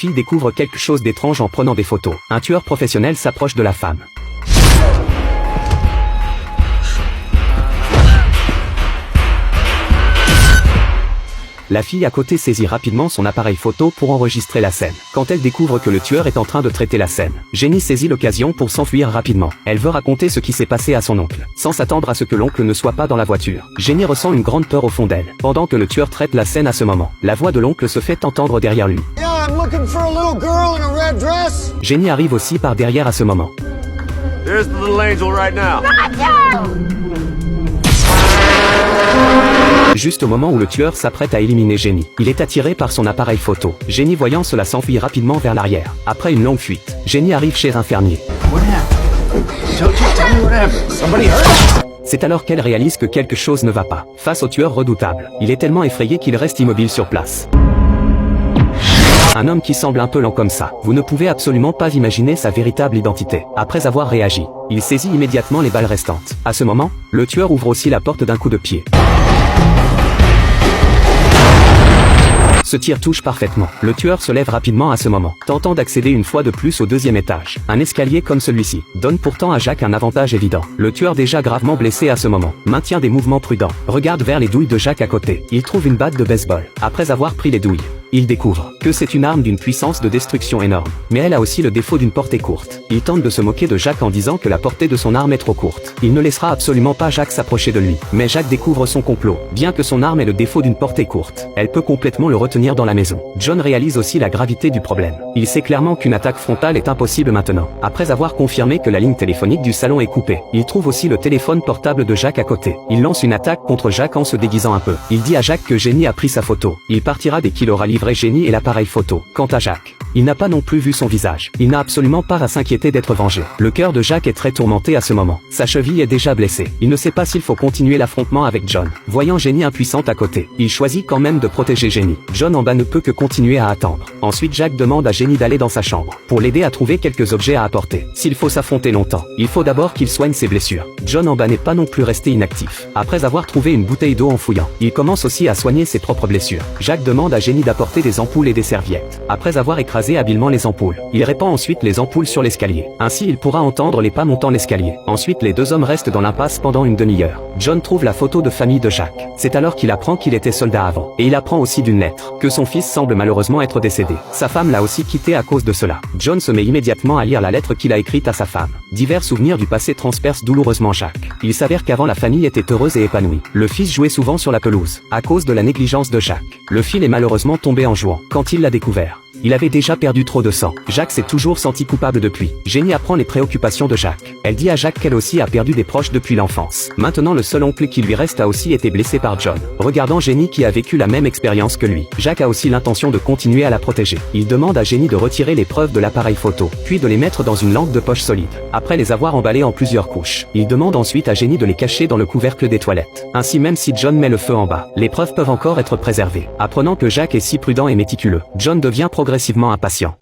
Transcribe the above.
fille découvre quelque chose d'étrange en prenant des photos. Un tueur professionnel s'approche de la femme. La fille à côté saisit rapidement son appareil photo pour enregistrer la scène. Quand elle découvre que le tueur est en train de traiter la scène, Jenny saisit l'occasion pour s'enfuir rapidement. Elle veut raconter ce qui s'est passé à son oncle, sans s'attendre à ce que l'oncle ne soit pas dans la voiture. Jenny ressent une grande peur au fond d'elle, pendant que le tueur traite la scène à ce moment. La voix de l'oncle se fait entendre derrière lui. Jenny arrive aussi par derrière à ce moment. There's the little angel right now. Juste au moment où le tueur s'apprête à éliminer Jenny, il est attiré par son appareil photo. Jenny voyant cela s'enfuit rapidement vers l'arrière. Après une longue fuite, Jenny arrive chez un fermier. C'est alors qu'elle réalise que quelque chose ne va pas. Face au tueur redoutable, il est tellement effrayé qu'il reste immobile sur place. Un homme qui semble un peu lent comme ça. Vous ne pouvez absolument pas imaginer sa véritable identité. Après avoir réagi, il saisit immédiatement les balles restantes. À ce moment, le tueur ouvre aussi la porte d'un coup de pied. Ce tir touche parfaitement. Le tueur se lève rapidement à ce moment, tentant d'accéder une fois de plus au deuxième étage. Un escalier comme celui-ci donne pourtant à Jack un avantage évident. Le tueur déjà gravement blessé à ce moment maintient des mouvements prudents, regarde vers les douilles de Jack à côté. Il trouve une batte de baseball. Après avoir pris les douilles, il découvre que c'est une arme d'une puissance de destruction énorme. Mais elle a aussi le défaut d'une portée courte. Il tente de se moquer de Jack en disant que la portée de son arme est trop courte. Il ne laissera absolument pas Jack s'approcher de lui. Mais Jack découvre son complot. Bien que son arme ait le défaut d'une portée courte, elle peut complètement le retenir dans la maison. John réalise aussi la gravité du problème. Il sait clairement qu'une attaque frontale est impossible maintenant. Après avoir confirmé que la ligne téléphonique du salon est coupée, il trouve aussi le téléphone portable de Jack à côté. Il lance une attaque contre Jack en se déguisant un peu. Il dit à Jack que Jenny a pris sa photo. Il partira dès qu'il aura livré Jenny et l'appareil photo. Quant à Jack, il n'a pas non plus vu son visage. Il n'a absolument pas à s'inquiéter d'être vengé. Le cœur de Jack est très tourmenté à ce moment. Sa cheville est déjà blessée. Il ne sait pas s'il faut continuer l'affrontement avec John. Voyant Jenny impuissante à côté, il choisit quand même de protéger Jenny. John en bas ne peut que continuer à attendre. Ensuite Jack demande à Jenny d'aller dans sa chambre, pour l'aider à trouver quelques objets à apporter. S'il faut s'affronter longtemps, il faut d'abord qu'il soigne ses blessures. John en bas n'est pas non plus resté inactif. Après avoir trouvé une bouteille d'eau en fouillant, il commence aussi à soigner ses propres blessures. Jack demande à Jenny d'apporter des ampoules et des serviettes. Après avoir écrasé habilement les ampoules, il répand ensuite les ampoules sur l'escalier. Ainsi il pourra entendre les pas montant l'escalier. Ensuite les deux hommes restent dans l'impasse pendant une demi-heure. John trouve la photo de famille de Jack. C'est alors qu'il apprend qu'il était soldat avant. Et il apprend aussi d'une lettre, que son fils semble malheureusement être décédé. Sa femme l'a aussi quitté à cause de cela. John se met immédiatement à lire la lettre qu'il a écrite à sa femme. Divers souvenirs du passé transpercent douloureusement Jack. Il s'avère qu'avant la famille était heureuse et épanouie. Le fils jouait souvent sur la pelouse, à cause de la négligence de Jack. Le fil est malheureusement tombé en jouant. Quand il l'a découvert, il avait déjà perdu trop de sang. Jack s'est toujours senti coupable depuis. Jenny apprend les préoccupations de Jack. Elle dit à Jack qu'elle aussi a perdu des proches depuis l'enfance. Maintenant le seul oncle qui lui reste a aussi été blessé par John. Regardant Jenny qui a vécu la même expérience que lui, Jack a aussi l'intention de continuer à la protéger. Il demande à Jenny de retirer les preuves de l'appareil photo, puis de les mettre dans une lampe de poche solide. Après les avoir emballées en plusieurs couches, il demande ensuite à Jenny de les cacher dans le couvercle des toilettes. Ainsi même si John met le feu en bas, les preuves peuvent encore être préservées. Apprenant que Jack est si prudent et méticuleux, John devient progressivement impatient.